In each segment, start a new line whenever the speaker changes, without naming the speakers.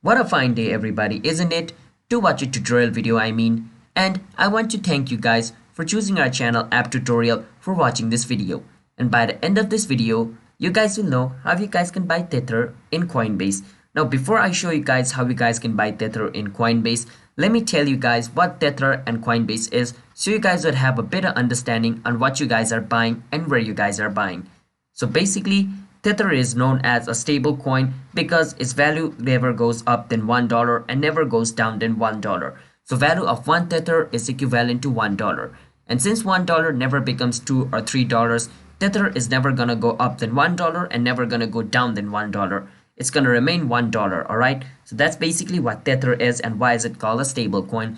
What a fine day everybody, isn't it? To watch a tutorial video and I want to thank you guys for choosing our channel App Tutorial for watching this video. And by the end of this video, you guys will know how you guys can buy Tether in Coinbase. Now before I show you guys how you guys can buy Tether in Coinbase, let me tell you guys what Tether and Coinbase is so you guys would have a better understanding on what you guys are buying and where you guys are buying. So basically, Tether is known as a stable coin because its value never goes up than $1 and never goes down than $1. So value of one Tether is equivalent to $1. And since $1 never becomes $2 or $3, Tether is never gonna go up than $1 and never gonna go down than $1. It's gonna remain $1, alright? So that's basically what Tether is and why is it called a stable coin.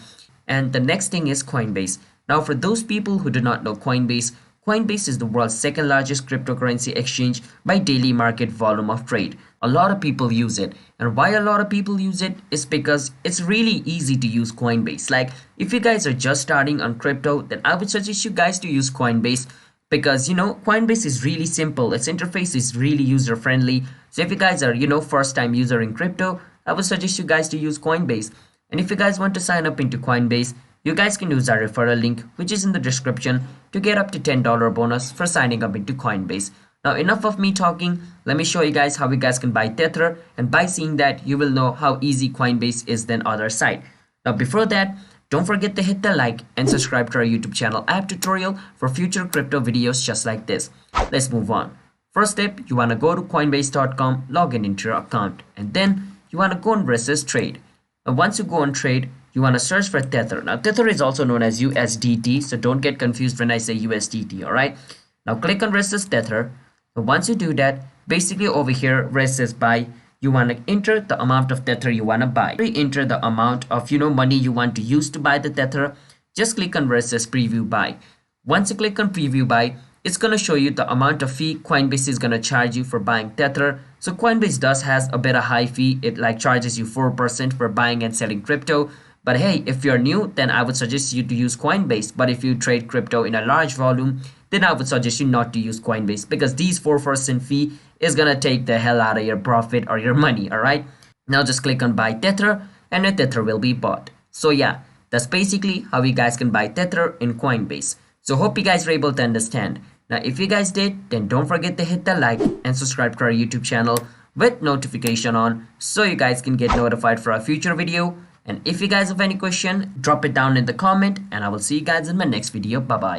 And the next thing is Coinbase. Now for those people who do not know Coinbase, Coinbase is the world's second largest cryptocurrency exchange by daily market volume of trade. A lot of people use it. And why a lot of people use it is because it's really easy to use Coinbase. Like if you guys are just starting on crypto, then I would suggest you guys to use Coinbase because Coinbase is really simple. Its interface is really user friendly. So if you guys are first time user in crypto, I would suggest you guys to use Coinbase. And if you guys want to sign up into Coinbase, you guys can use our referral link which is in the description to get up to $10 bonus for signing up into Coinbase. Now enough of me talking, let me show you guys how you guys can buy Tether, and by seeing that you will know how easy Coinbase is than other site. Now before that, don't forget to hit the like and subscribe to our YouTube channel App Tutorial for future crypto videos just like this. Let's move on. First step, you want to go to coinbase.com, log in into your account, and then you want to go on versus trade. Now once you go on trade, you want to search for Tether. Now Tether is also known as USDT, so don't get confused when I say USDT, alright? Now click on versus Tether. So once you do that, basically over here where it says buy, you want to enter the amount of Tether you want to buy. Enter the amount of money you want to use to buy the Tether. Just click on versus preview buy. Once you click on preview buy, it's going to show you the amount of fee Coinbase is going to charge you for buying Tether. So Coinbase does has a bit of high fee. It charges you 4% for buying and selling crypto. But hey, if you're new, then I would suggest you to use Coinbase. But if you trade crypto in a large volume, then I would suggest you not to use Coinbase because these 4% fee is gonna take the hell out of your profit or your money, alright? Now just click on buy Tether and your Tether will be bought. So yeah, that's basically how you guys can buy Tether in Coinbase. So hope you guys were able to understand. Now if you guys did, then don't forget to hit the like and subscribe to our YouTube channel with notification on so you guys can get notified for our future video. And if you guys have any question, drop it down in the comment and I will see you guys in my next video. Bye bye.